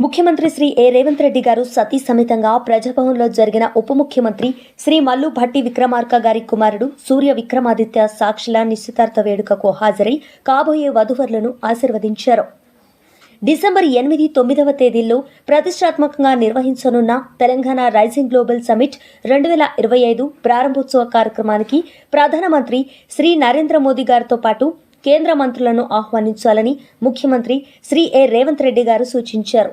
ముఖ్యమంత్రి శ్రీ ఏ రేవంత్ రెడ్డి గారు సతీ సమేతంగా ప్రజాభవన్లో జరిగిన ఉప ముఖ్యమంత్రి శ్రీ మల్లు భట్టి విక్రమార్క గారి కుమారుడు సూర్య విక్రమాదిత్య సాక్షుల నిశ్చితార్థ వేడుకకు హాజరై కాబోయే వధూవరులను ఆశీర్వదించారు. డిసెంబర్ 8, 9వ తేదీల్లో ప్రతిష్టాత్మకంగా నిర్వహించనున్న తెలంగాణ రైజింగ్ గ్లోబల్ సమిట్ 2025 ప్రారంభోత్సవ కార్యక్రమానికి ప్రధానమంత్రి శ్రీ నరేంద్ర మోదీ గారితో పాటు కేంద్ర మంత్రులను ఆహ్వానించాలని ముఖ్యమంత్రి శ్రీ ఏ రేవంత్ రెడ్డి గారు సూచించారు.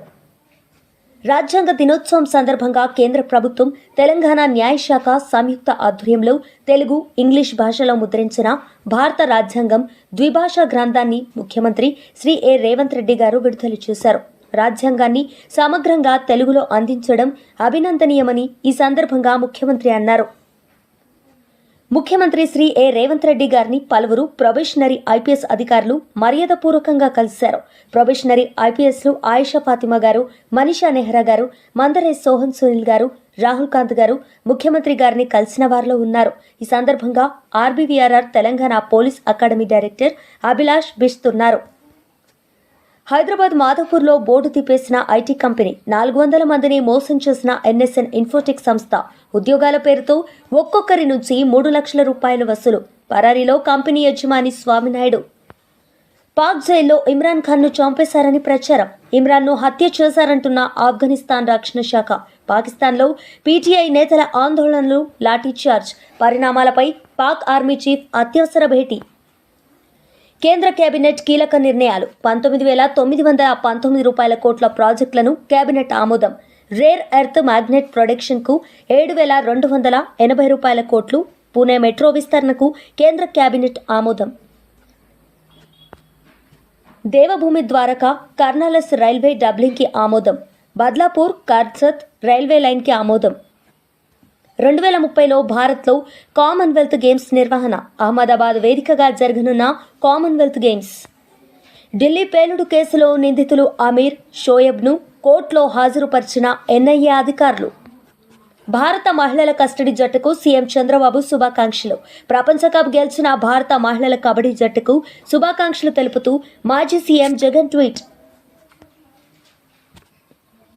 రాజ్యాంగ దినోత్సవం సందర్భంగా కేంద్ర ప్రభుత్వం తెలంగాణ న్యాయశాఖ సంయుక్త ఆధ్వర్యంలో తెలుగు, ఇంగ్లీష్ భాషలో ముద్రించిన భారత రాజ్యాంగం ద్విభాషా గ్రంథాన్ని ముఖ్యమంత్రి శ్రీ ఏ రేవంత్ రెడ్డి గారు విడుదల చేశారు. రాజ్యాంగాన్ని సమగ్రంగా తెలుగులో అందించడం అభినందనీయమని ఈ సందర్భంగా ముఖ్యమంత్రి అన్నారు. ముఖ్యమంత్రి శ్రీ ఏ రేవంత్ రెడ్డి గారిని పలువురు ప్రొబేషనరీ ఐపీఎస్ అధికారులు మర్యాదపూర్వకంగా కలిశారు. ప్రొబేషనరీ ఐపీఎస్లు ఆయిషా ఫాతిమా గారు, మనీషా నెహ్రా గారు, మందరే సోహన్ సునీల్ గారు, రాహుల్ కాంత్ గారు ముఖ్యమంత్రి గారిని కలిసిన వారిలో ఉన్నారు. ఈ సందర్భంగా RBVRR Telangana police academy director Abhilash బిష్తున్నారు. హైదరాబాద్ మాధవపూర్లో బోర్డు తిప్పేసిన ఐటీ కంపెనీ 400 మందిని మోసం చేసిన ఎన్ఎస్ఎన్ ఇన్ఫోటెక్ సంస్థ ఉద్యోగాల పేరుతో ఒక్కొక్కరి నుంచి 3 లక్షల రూపాయల వసూలు. పరారీలో కంపెనీ యజమాని స్వామినాయుడు. పాక్ జైల్లో ఇమ్రాన్ ఖాన్ను చంపేశారని ప్రచారం. ఇమ్రాన్ను హత్య చేశారంటున్న ఆఫ్ఘనిస్తాన్ రక్షణ శాఖ. పాకిస్తాన్లో పీటీఐ నేతల ఆందోళనలు, లాఠీచార్జ్. పరిణామాలపై పాక్ ఆర్మీ చీఫ్ అత్యవసర భేటీ. కేంద్ర కేబినెట్ కీలక నిర్ణయాలు. 19,919 రూపాయల కోట్ల ప్రాజెక్టులను కేబినెట్ ఆమోదం. రేర్ ఎర్త్ మ్యాగ్నెట్ ప్రొడక్షన్కు 7,280 రూపాయల కోట్లు. పూణే మెట్రో విస్తరణకు కేంద్ర కేబినెట్ ఆమోదం. దేవభూమి ద్వారకా కర్నాలస్ రైల్వే డబ్లింగ్కి ఆమోదం. బద్లాపూర్ కర్సత్ రైల్వే లైన్కి ఆమోదం. 2030లో భారత్లో కామన్వెల్త్ గేమ్స్ నిర్వహణ. అహ్మదాబాద్ వేదికగా జరగనున్న కామన్వెల్త్ గేమ్స్. ఢిల్లీ పేలుడు కేసులో నిందితులు అమీర్, షోయబ్ను కోర్టులో హాజరుపరిచిన ఎన్ఐఏ అధికారులు. భారత మహిళల కస్టడీ జట్టుకు సీఎం చంద్రబాబు శుభాకాంక్షలు. ప్రపంచ కప్ గెలిచిన భారత మహిళల కబడ్డీ జట్టుకు శుభాకాంక్షలు తెలుపుతూ మాజీ సీఎం జగన్ ట్వీట్.